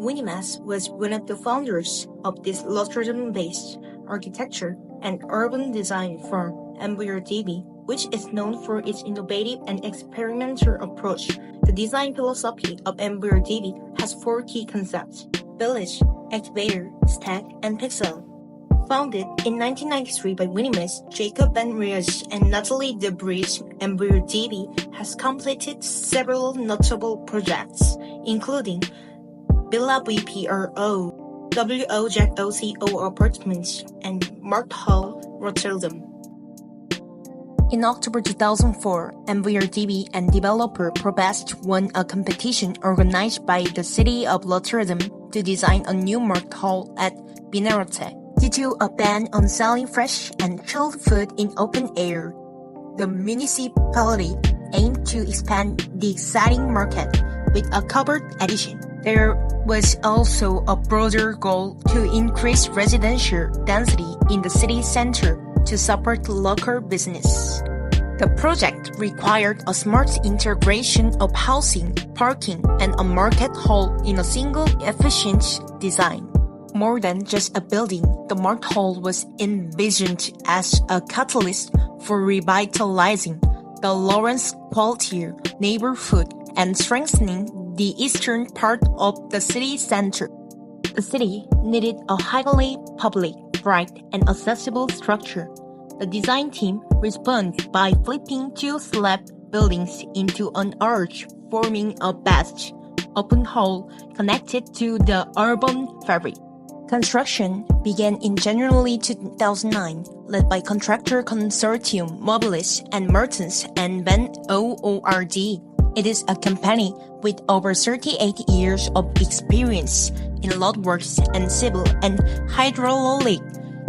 Winnie Mass was one of the founders of this Rotterdam-based architecture and urban design firm EmbryoDB, which is known for its innovative and experimental approach. The design philosophy of EmbryoDB has four key concepts: village, excavator, stack, and pixel. Founded in 1993 by Winnie Mass, Jacob Ben Reyes, and Nathalie de Bries, EmbryoDB has completed several notable projects, including Villa VPRO, WO Apartments, and Markthal, Rotterdam. In October 2004, EmbryoDB and developer Probest won a competition organized by the city of Rotterdam to design a new Markthal at Binnenrode. Due to a ban on selling fresh and chilled food in open air, the municipality aimed to expand the exciting market with a covered edition. There was also a broader goal to increase residential density in the city center to support local business. The project required a smart integration of housing, parking, and a market hall in a single efficient design. More than just a building, the Markthal was envisioned as a catalyst for revitalizing the Lawrence Quartier neighborhood and strengthening the eastern part of the city center. The city needed a highly public, bright, and accessible structure. The design team responded by flipping two slab buildings into an arch, forming a vast, open hall connected to the urban fabric. Construction began in January 2009, led by contractor consortium Mobilis and Mertens and Van OORD. It is a company with over 38 years of experience in roadworks and civil and hydraulic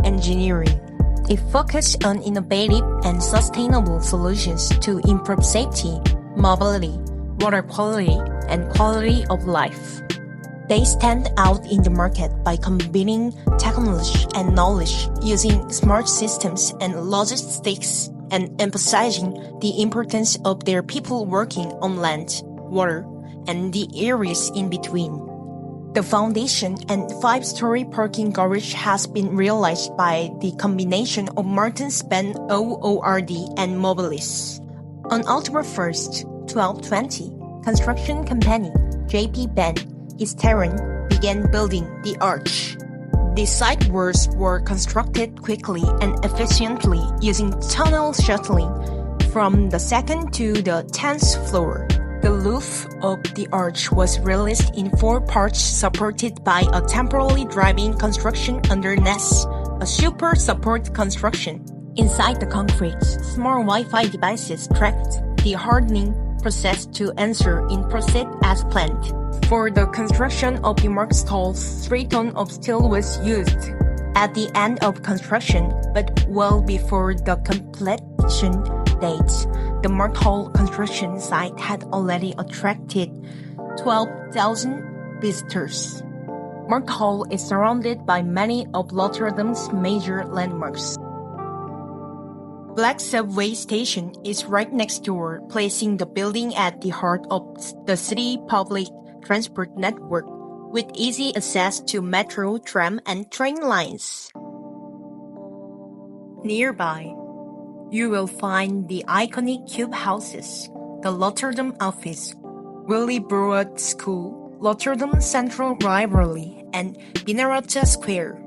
engineering. They focus on innovative and sustainable solutions to improve safety, mobility, water quality, and quality of life. They stand out in the market by combining technology and knowledge, using smart systems and logistics, and emphasizing the importance of their people working on land, water, and the areas in between. The foundation and 5-story parking garage has been realized by the combination of Mertens Ben OORD and Mobilis. On October 1st, 2020, construction company JP Ben Ysteren began building the arch. The side walls were constructed quickly and efficiently using tunnel shuttling from the 2nd to the 10th floor. The roof of the arch was released in 4 parts supported by a temporary driving construction underneath, a super support construction. Inside the concrete, small Wi-Fi devices tracked the hardening process to ensure it proceed as planned. For the construction of the Markthal, 3 tons of steel was used. At the end of construction, but well before the completion date, the Markthal construction site had already attracted 12,000 visitors. Markthal is surrounded by many of Rotterdam's major landmarks. Black Subway Station is right next door, placing the building at the heart of the city public transport network, with easy access to metro, tram, and train lines. Nearby, you will find the iconic cube houses, the Rotterdam office, Willy Brood School, Rotterdam Central Library, and Binnenrode Square.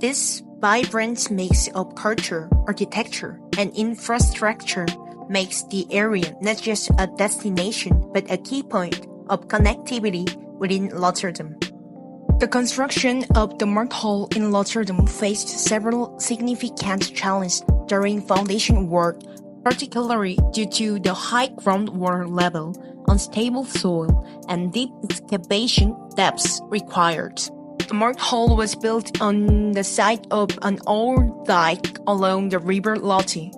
This vibrant mix of culture, architecture, and infrastructure makes the area not just a destination but a key point of connectivity within Rotterdam. The construction of the Markthal in Rotterdam faced several significant challenges during foundation work, particularly due to the high groundwater level, unstable soil, and deep excavation depths required. The Markthal was built on the site of an old dike along the River Lotte,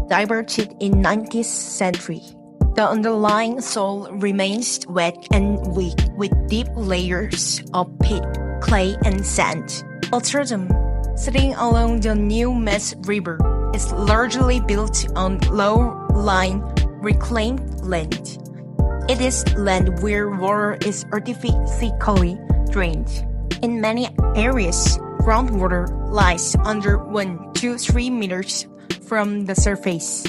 diverted in 19th century. The underlying soil remains wet and weak with deep layers of peat, clay, and sand. Rotterdam, sitting along the New Maas River, is largely built on low-lying reclaimed land. It is land where water is artificially drained. In many areas, groundwater lies under 1 to 3 meters from the surface.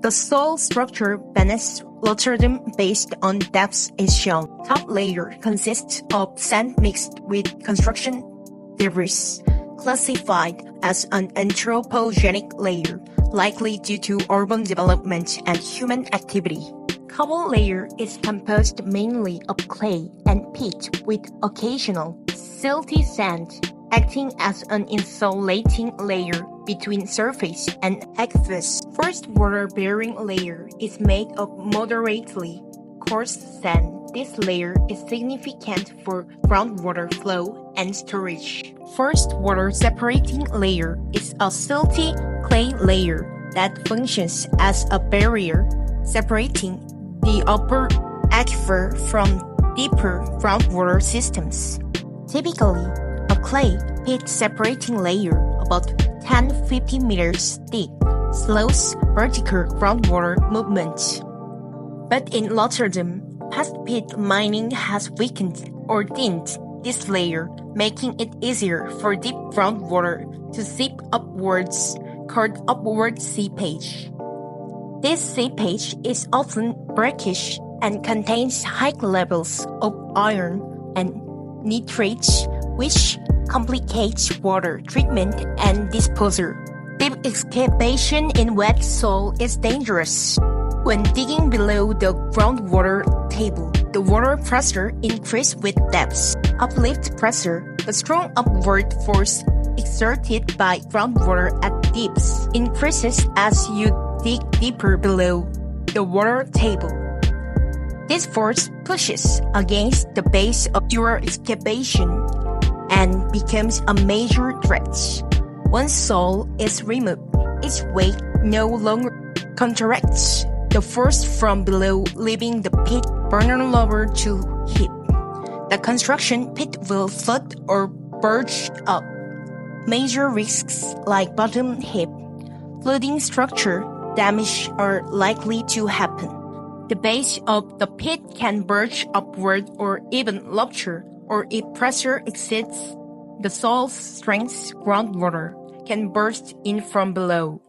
The soil structure beneath Rotterdam based on depths is shown. Top layer consists of sand mixed with construction debris, classified as an anthropogenic layer, likely due to urban development and human activity. Cobble layer is composed mainly of clay and peat with occasional silty sand, acting as an insulating layer between surface and aquifers. First water-bearing layer is made of moderately coarse sand. This layer is significant for groundwater flow and storage. First water separating layer is a silty clay layer that functions as a barrier, separating the upper aquifer from deeper groundwater systems. Typically, a clay peat separating layer about 10-50 meters thick slows vertical groundwater movement. But in Rotterdam, past peat mining has weakened or thinned this layer, making it easier for deep groundwater to seep upwards, called upward seepage. This seepage is often brackish and contains high levels of iron and nitrates, which complicates water treatment and disposal. Deep excavation in wet soil is dangerous. When digging below the groundwater table, the water pressure increases with depth. Uplift pressure, the strong upward force exerted by groundwater at depths, increases as you dig deeper below the water table. This force pushes against the base of your excavation and becomes a major threat. Once soil is removed, its weight no longer counteracts the force from below, leaving the pit vulnerable to heat. The construction pit will flood or bulge up. Major risks like bottom heap, flooding, structure damage are likely to happen. The base of the pit can bulge upward or even rupture, or if pressure exceeds the soil's strength, groundwater can burst in from below.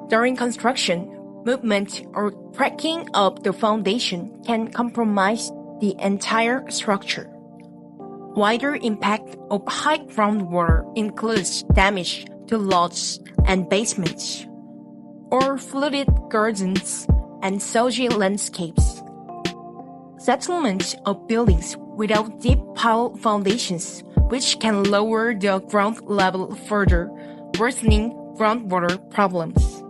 During construction, movement or cracking of the foundation can compromise the entire structure. Wider impact of high groundwater includes damage to lots and basements, or flooded gardens and soggy landscapes. Settlement of buildings without deep pile foundations, which can lower the ground level further, worsening groundwater problems.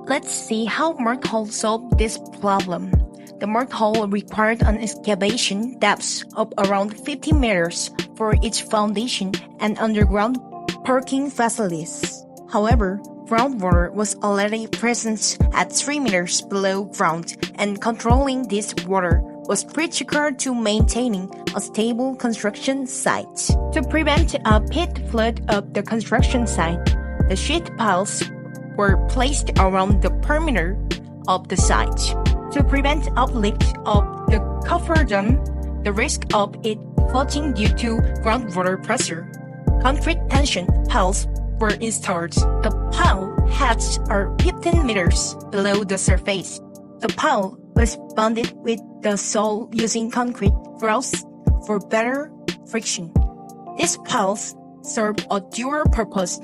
Let's see how marked hole solved this problem. The marked hole required an excavation depth of around 50 meters for each foundation and underground parking facilities. However, groundwater was already present at 3 meters below ground, and controlling this water was critical to maintaining a stable construction site. To prevent a pit flood of the construction site, the sheet piles were placed around the perimeter of the site. To prevent uplift of the cofferdam, the risk of it floating due to groundwater pressure, concrete tension piles were installed. The pile heads are 15 meters below the surface. The pile was bonded with the soil using concrete grouts for better friction. These piles serve a dual purpose,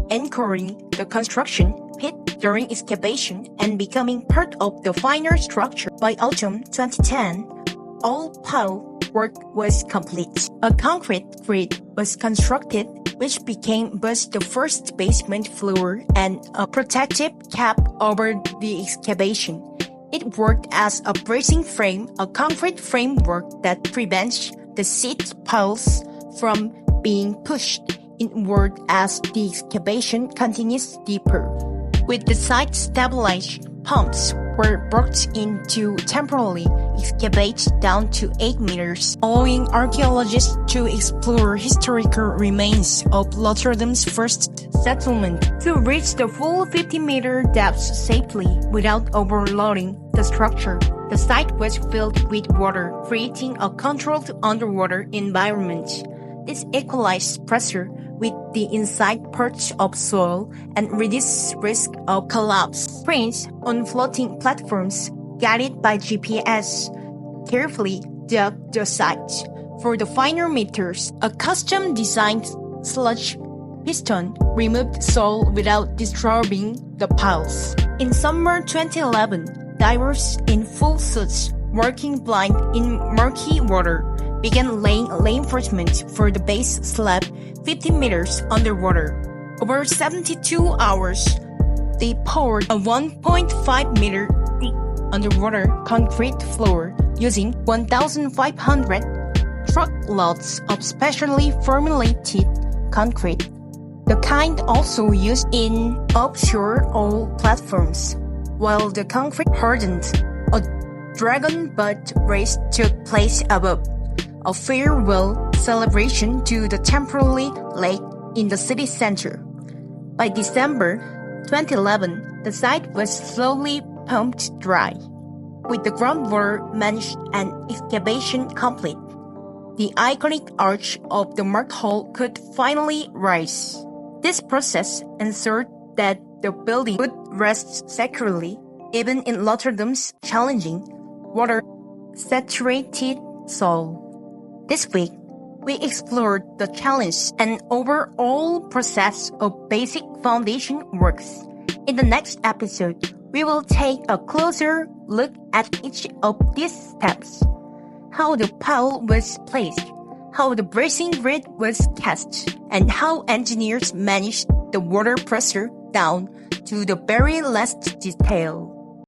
anchoring the construction pit during excavation and becoming part of the final structure. By autumn 2010, all pile work was complete. A concrete grid was constructed, which became both the first basement floor and a protective cap over the excavation. It worked as a bracing frame, a concrete framework that prevents the seat piles from being pushed inward as the excavation continues deeper. With the site stabilized, pumps were brought in to temporarily excavate down to 8 meters, allowing archaeologists to explore historical remains of Rotterdam's first settlement. To reach the full 50-meter depth safely without overloading the structure, The site was filled with water, creating a controlled underwater environment. This equalized pressure with the inside parts of soil and reduced risk of collapse. Cranes on floating platforms, guided by GPS, carefully dug the site. For the finer meters, a custom-designed sludge piston removed soil without disturbing the piles. In summer 2011, divers in full suits, working blind in murky water, began laying reinforcement for the base slab 50 meters underwater. Over 72 hours, they poured a 1.5 meter thick underwater concrete floor using 1,500 truckloads of specially formulated concrete, the kind also used in offshore oil platforms. While the concrete hardened, a dragon boat race took place above, a farewell celebration to the temporary lake in the city center. By December 2011, the site was slowly pumped dry. With the groundwater managed and excavation complete, the iconic arch of the Mark Hall could finally rise. This process ensured that the building would rest securely even in Rotterdam's challenging, water-saturated soil. This week, we explored the challenge and overall process of basic foundation works. In the next episode, we will take a closer look at each of these steps. How the pile was placed, how the bracing grid was cast, and how engineers managed the water pressure down to the very last detail.